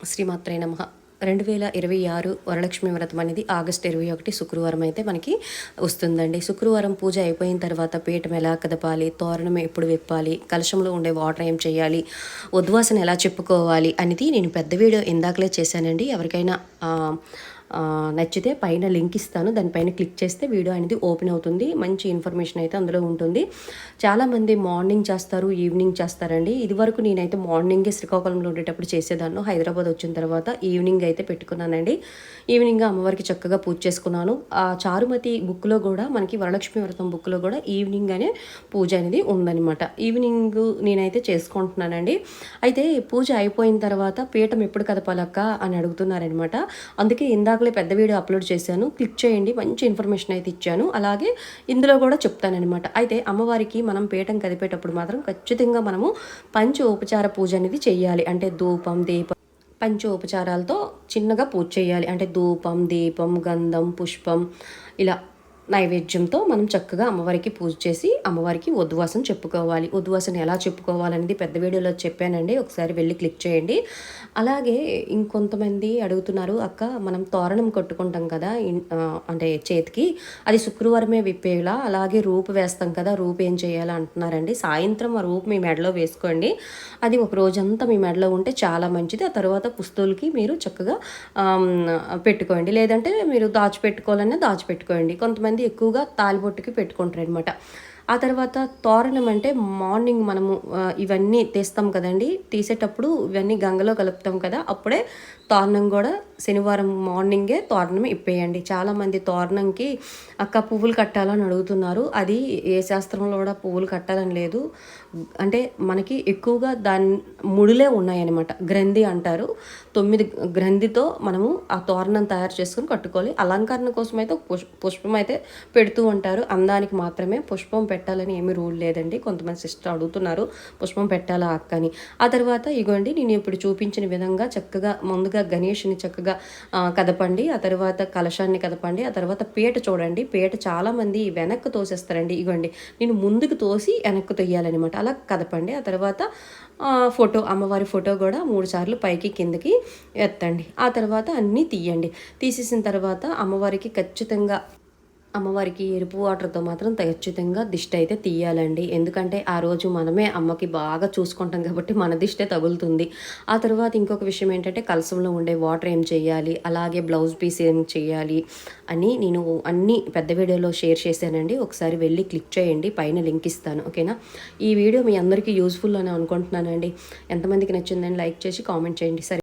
శ్రీమాత్రే నమః. 2026 వరలక్ష్మి వ్రతం అనేది ఆగస్టు 21 శుక్రవారం అయితే మనకి వస్తుందండి. శుక్రవారం పూజ అయిపోయిన తర్వాత పీఠం ఎలా కదపాలి, తోరణం ఎప్పుడు విప్పాలి, కలశంలో ఉండే వాటర్ ఏం చేయాలి, ఉద్వాసన ఎలా చెప్పుకోవాలి అనేది నేను పెద్ద వీడియో ఇందాకలే చేశానండి. ఎవరికైనా నచ్చితే పైన లింక్ ఇస్తాను, దానిపైన క్లిక్ చేస్తే వీడియో అనేది ఓపెన్ అవుతుంది. మంచి ఇన్ఫర్మేషన్ అయితే అందులో ఉంటుంది. చాలామంది మార్నింగ్ చేస్తారు, ఈవినింగ్ చేస్తారండి. ఇదివరకు నేనైతే మార్నింగే శ్రీకాకుళంలో ఉండేటప్పుడు చేసేదాన్ని. హైదరాబాద్ వచ్చిన తర్వాత ఈవినింగ్ అయితే పెట్టుకున్నానండి. ఈవినింగ్ అమ్మవారికి చక్కగా పూజ చేసుకున్నాను. ఆ చారుమతి బుక్లో కూడా మనకి వరలక్ష్మి వ్రతం బుక్లో కూడా ఈవినింగ్ అనే పూజ అనేది ఉందన్నమాట. ఈవినింగ్ నేనైతే చేసుకుంటున్నానండి. అయితే పూజ అయిపోయిన తర్వాత పీఠం ఎప్పుడు కదపాలక్క అని అడుగుతున్నారనమాట. అందుకే ఇందాకలే పెద్ద వీడియో అప్లోడ్ చేశాను, క్లిక్ చేయండి. మంచి ఇన్ఫర్మేషన్ అయితే ఇచ్చాను. అలాగే ఇందులో కూడా చెప్తానమాట. అయితే అమ్మవారికి మనం పీఠం కదిపేటప్పుడు మాత్రం ఖచ్చితంగా మనము పంచోపచార పూజ అనేది చేయాలి. అంటే ధూపం, దీపం, పంచోపచారాలతో చిన్నగా పూజ చేయాలి. అంటే ధూపం, దీపం, గంధం, పుష్పం ఇలా నైవేద్యంతో మనం చక్కగా అమ్మవారికి పూజ చేసి అమ్మవారికి ఉద్వాసం చెప్పుకోవాలి. ఉద్వాసన ఎలా చెప్పుకోవాలనేది పెద్ద వీడియోలో చెప్పానండి, ఒకసారి వెళ్ళి క్లిక్ చేయండి. అలాగే ఇంకొంతమంది అడుగుతున్నారు, అక్క మనం తోరణం కట్టుకుంటాం కదా అంటే చేతికి, అది శుక్రవారమే విప్పేలా, అలాగే రూపు వేస్తాం కదా, రూపు ఏం చేయాలా అంటున్నారండి. సాయంత్రం ఆ రూపు మీ మెడలో వేసుకోండి. అది ఒక రోజంతా మీ మెడలో ఉంటే చాలా మంచిది. ఆ తర్వాత పుస్తులకి మీరు చక్కగా పెట్టుకోండి, లేదంటే మీరు దాచిపెట్టుకోవాలన్నా దాచిపెట్టుకోండి. కొంతమంది ఎక్కువగా తాలిబొట్టుకి పెట్టుకుంటారనమాట. ఆ తర్వాత తోరణం అంటే మార్నింగ్ మనము ఇవన్నీ తీస్తాం కదండి, తీసేటప్పుడు ఇవన్నీ గంగలో కలుపుతాం కదా, అప్పుడే తోరణం కూడా శనివారం మార్నింగే తోరణం ఇప్పేయండి. చాలామంది తోరణంకి అక్క పువ్వులు కట్టాలని అడుగుతున్నారు. అది ఏ శాస్త్రంలో కూడా పువ్వులు కట్టాలని లేదు. అంటే మనకి ఎక్కువగా దాని ముడులే ఉన్నాయన్నమాట. గ్రంథి అంటారు. 9 గ్రంథితో మనము ఆ తోరణం తయారు చేసుకొని కట్టుకోవాలి. అలంకరణ కోసం అయితే పుష్పం అయితే పెడుతూ ఉంటారు. అందానికి మాత్రమే పుష్పం పెట్టాలని ఏమీ రూల్ లేదండి. కొంతమంది సిస్టర్ అడుగుతున్నారు పుష్పం పెట్టాలా అక్క అని. ఆ తర్వాత ఇగోండి నేను ఇప్పుడు చూపించిన విధంగా చక్కగా ముందుగా గణేష్ని చక్కగా కదపండి. ఆ తర్వాత కలశాన్ని కదపండి. ఆ తర్వాత పీట చూడండి, పీట చాలామంది వెనక్కి తోసేస్తారండి. ఇగోండి నేను ముందుకు తోసి వెనక్కి తొయ్యాలన్నమాట. అలా కదపండి. ఆ తర్వాత ఫోటో, అమ్మవారి ఫోటో కూడా 3 సార్లు పైకి కిందకి ఎత్తండి. ఆ తర్వాత అన్నీ తీయండి. తీసేసిన తర్వాత అమ్మవారికి ఎరుపు వాటర్తో మాత్రం ఖచ్చితంగా దిష్టి అయితే తీయాలండి. ఎందుకంటే ఆ రోజు మనమే అమ్మకి బాగా చూసుకుంటాం కాబట్టి మన దిష్టే తగులుతుంది. ఆ తర్వాత ఇంకొక విషయం ఏంటంటే కలసంలో ఉండే వాటర్ ఏం చేయాలి, అలాగే బ్లౌజ్ పీస్ ఏం చేయాలి అని నేను అన్నీ పెద్ద వీడియోలో షేర్ చేశానండి. ఒకసారి వెళ్ళి క్లిక్ చేయండి, పైన లింక్ ఇస్తాను. ఓకేనా? ఈ వీడియో మీ అందరికీ యూజ్ఫుల్ అని అనుకుంటున్నానండి. ఎంతమందికి నచ్చిందని లైక్ చేసి కామెంట్ చేయండి. సరే.